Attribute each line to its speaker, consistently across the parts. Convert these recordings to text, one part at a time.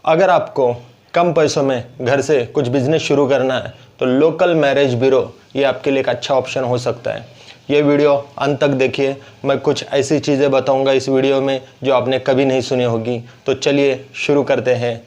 Speaker 1: अगर आपको कम पैसों में घर से कुछ बिजनेस शुरू करना है तो लोकल मैरिज ब्यूरो ये आपके लिए एक अच्छा ऑप्शन हो सकता है। ये वीडियो अंत तक देखिए, मैं कुछ ऐसी चीज़ें बताऊंगा इस वीडियो में जो आपने कभी नहीं सुनी होगी। तो चलिए शुरू करते हैं।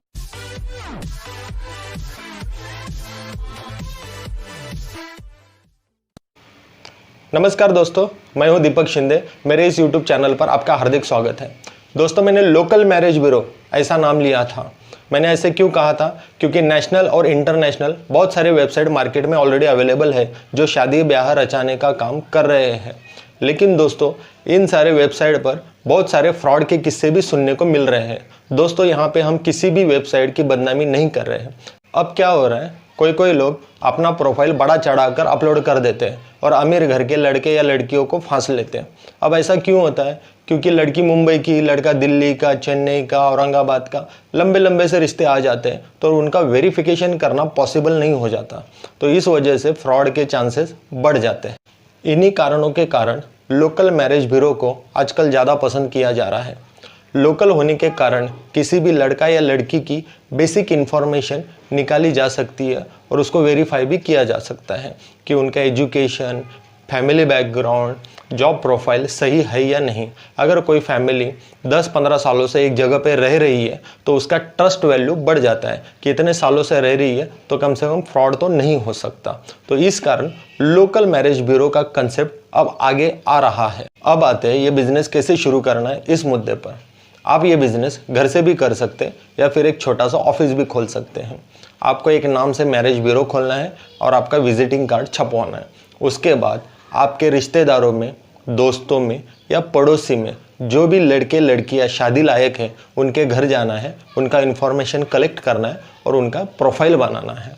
Speaker 1: नमस्कार दोस्तों, मैं हूं दीपक शिंदे। मेरे इस YouTube चैनल पर आपका हार्दिक स्वागत है। दोस्तों, मैंने लोकल मैरिज ब्यूरो ऐसा नाम लिया था। मैंने ऐसे क्यों कहा था? क्योंकि नेशनल और इंटरनेशनल बहुत सारे वेबसाइट मार्केट में ऑलरेडी अवेलेबल है जो शादी ब्याह रचाने का काम कर रहे हैं। लेकिन दोस्तों, इन सारे वेबसाइट पर बहुत सारे फ्रॉड के किस्से भी सुनने को मिल रहे हैं। दोस्तों, यहाँ पे हम किसी भी वेबसाइट की बदनामी नहीं कर रहे हैं। अब क्या हो रहा है, कोई लोग अपना प्रोफाइल बड़ा चढ़ाकर अपलोड कर देते हैं और अमीर घर के लड़के या लड़कियों को फांस लेते हैं। अब ऐसा क्यों होता है? क्योंकि लड़की मुंबई की, लड़का दिल्ली का, चेन्नई का, औरंगाबाद का, लंबे से रिश्ते आ जाते हैं तो उनका वेरिफिकेशन करना पॉसिबल नहीं हो जाता। तो इस वजह से फ्रॉड के चांसेस बढ़ जाते हैं। इन्हीं कारणों के कारण लोकल मैरिज ब्यूरो को आजकल ज़्यादा पसंद किया जा रहा है। लोकल होने के कारण किसी भी लड़का या लड़की की बेसिक इन्फॉर्मेशन निकाली जा सकती है और उसको वेरीफाई भी किया जा सकता है कि उनका education, family background, job profile सही है या नहीं। अगर कोई फैमिली 10-15 सालों से एक जगह पे रह रही है तो उसका ट्रस्ट वैल्यू बढ़ जाता है कि इतने सालों से रह रही है तो कम से कम फ्रॉड तो नहीं हो सकता। तो इस कारण लोकल मैरिज ब्यूरो का कंसेप्ट अब आगे आ रहा है। अब आते हैं ये बिजनेस कैसे शुरू करना है इस मुद्दे पर। आप ये बिजनेस घर से भी कर सकते हैं या फिर एक छोटा सा ऑफिस भी खोल सकते हैं। आपको एक नाम से मैरिज ब्यूरो खोलना है और आपका विजिटिंग कार्ड छपवाना है। उसके बाद आपके रिश्तेदारों में, दोस्तों में या पड़ोसी में जो भी लड़के लड़कियां शादी लायक हैं उनके घर जाना है, उनका इन्फॉर्मेशन कलेक्ट करना है और उनका प्रोफाइल बनाना है।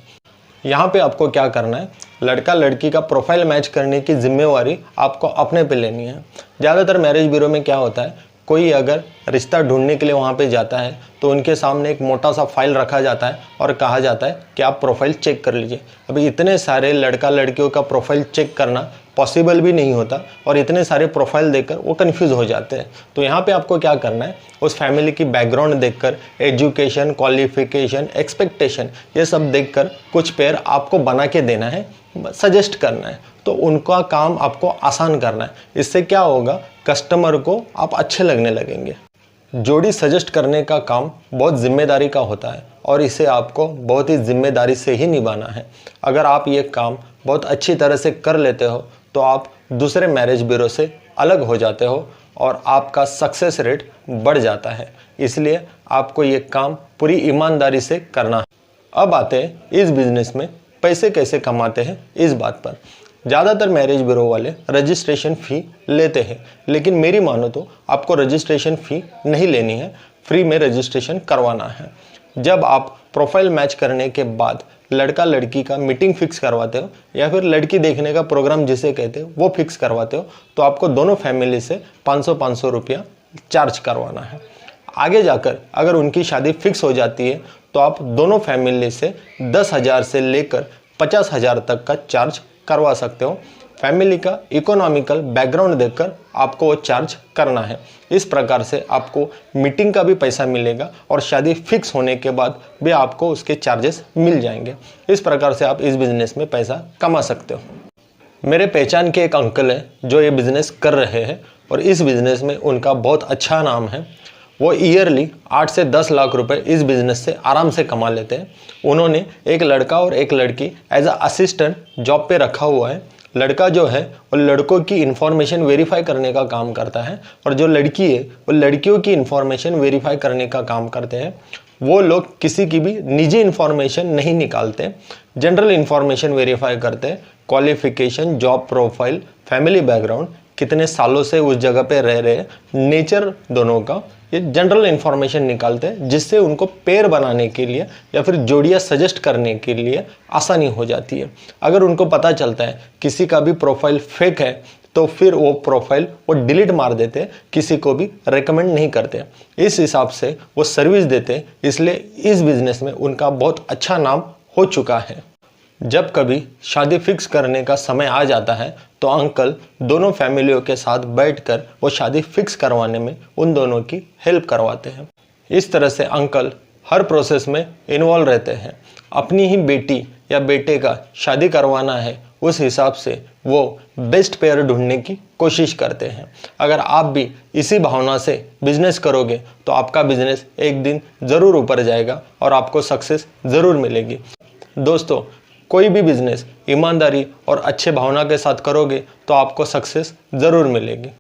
Speaker 1: यहाँ पे आपको क्या करना है, लड़का लड़की का प्रोफाइल मैच करने की जिम्मेवारी आपको अपने पे लेनी है। ज़्यादातर मैरिज ब्यूरो में क्या होता है, कोई अगर रिश्ता ढूंढने के लिए वहाँ पे जाता है तो उनके सामने एक मोटा सा फाइल रखा जाता है और कहा जाता है कि आप प्रोफाइल चेक कर लीजिए। अभी इतने सारे लड़का लड़कियों का प्रोफाइल चेक करना पॉसिबल भी नहीं होता और इतने सारे प्रोफाइल देखकर वो कंफ्यूज हो जाते हैं। तो यहाँ पे आपको क्या करना है, उस फैमिली की बैकग्राउंड देखकर, एजुकेशन, क्वालिफिकेशन, एक्सपेक्टेशन, ये सब देखकर कुछ पेयर आपको बना के देना है, सजेस्ट करना है। तो उनका काम आपको आसान करना है। इससे क्या होगा, कस्टमर को आप अच्छे लगने लगेंगे। जोड़ी सजेस्ट करने का काम बहुत जिम्मेदारी का होता है और इसे आपको बहुत ही जिम्मेदारी से ही निभाना है। अगर आप ये काम बहुत अच्छी तरह से कर लेते हो तो आप दूसरे मैरिज ब्यूरो से अलग हो जाते हो और आपका सक्सेस रेट बढ़ जाता है। इसलिए आपको ये काम पूरी ईमानदारी से करना है। अब आते हैं इस बिजनेस में पैसे कैसे कमाते हैं इस बात पर। ज़्यादातर मैरिज ब्यूरो वाले रजिस्ट्रेशन फ़ी लेते हैं, लेकिन मेरी मानो तो आपको रजिस्ट्रेशन फ़ी नहीं लेनी है, फ्री में रजिस्ट्रेशन करवाना है। जब आप प्रोफाइल मैच करने के बाद लड़का लड़की का मीटिंग फिक्स करवाते हो या फिर लड़की देखने का प्रोग्राम जिसे कहते हो वो फिक्स करवाते हो तो आपको दोनों फैमिली से 500 रुपया चार्ज करवाना है। आगे जाकर अगर उनकी शादी फिक्स हो जाती है तो आप दोनों फैमिली से 10,000 से लेकर 50,000 तक का चार्ज करवा सकते हो। फैमिली का इकोनॉमिकल बैकग्राउंड देखकर आपको वो चार्ज करना है। इस प्रकार से आपको मीटिंग का भी पैसा मिलेगा और शादी फिक्स होने के बाद भी आपको उसके चार्जेस मिल जाएंगे। इस प्रकार से आप इस बिज़नेस में पैसा कमा सकते हो। मेरे पहचान के एक अंकल हैं जो ये बिज़नेस कर रहे हैं और इस बिज़नेस में उनका बहुत अच्छा नाम है। वो ईयरली 8 से 10 लाख रुपए इस बिज़नेस से आराम से कमा लेते हैं। उन्होंने एक लड़का और एक लड़की एज अ असिस्टेंट जॉब पे रखा हुआ है। लड़का जो है वो लड़कों की इन्फॉर्मेशन वेरीफाई करने का काम करता है और जो लड़की है वो लड़कियों की इन्फॉर्मेशन वेरीफाई करने का काम करते हैं। वो लोग किसी की भी निजी इन्फॉर्मेशन नहीं निकालते, जनरल इन्फॉर्मेशन वेरीफाई करते हैं। Qualification, job profile, family background, कितने सालों से उस जगह पे रह रहे हैं, नेचर, दोनों का ये जनरल इन्फॉर्मेशन निकालते हैं जिससे उनको पेयर बनाने के लिए या फिर जोड़ियाँ सजेस्ट करने के लिए आसानी हो जाती है। अगर उनको पता चलता है किसी का भी प्रोफाइल फेक है तो फिर वो प्रोफाइल वो डिलीट मार देते हैं, किसी को भी रेकमेंड नहीं करते। इस हिसाब से वो सर्विस देते हैं, इसलिए इस बिज़नेस में उनका बहुत अच्छा नाम हो चुका है। जब कभी शादी फिक्स करने का समय आ जाता है तो अंकल दोनों फैमिलियों के साथ बैठकर वो शादी फिक्स करवाने में उन दोनों की हेल्प करवाते हैं। इस तरह से अंकल हर प्रोसेस में इन्वॉल्व रहते हैं। अपनी ही बेटी या बेटे का शादी करवाना है, उस हिसाब से वो बेस्ट पेयर ढूंढने की कोशिश करते हैं। अगर आप भी इसी भावना से बिजनेस करोगे तो आपका बिजनेस एक दिन ज़रूर ऊपर जाएगा और आपको सक्सेस ज़रूर मिलेगी। दोस्तों, कोई भी बिजनेस ईमानदारी और अच्छे भावना के साथ करोगे तो आपको सक्सेस ज़रूर मिलेगी।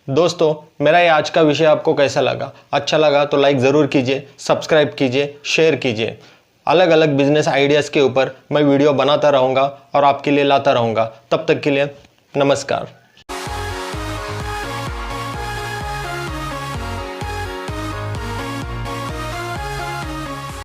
Speaker 1: दोस्तों, मेरा ये आज का विषय आपको कैसा लगा? अच्छा लगा तो लाइक ज़रूर कीजिए, सब्सक्राइब कीजिए, शेयर कीजिए। अलग अलग बिजनेस आइडियाज़ के ऊपर मैं वीडियो बनाता रहूँगा और आपके लिए लाता रहूँगा। तब तक के लिए नमस्कार।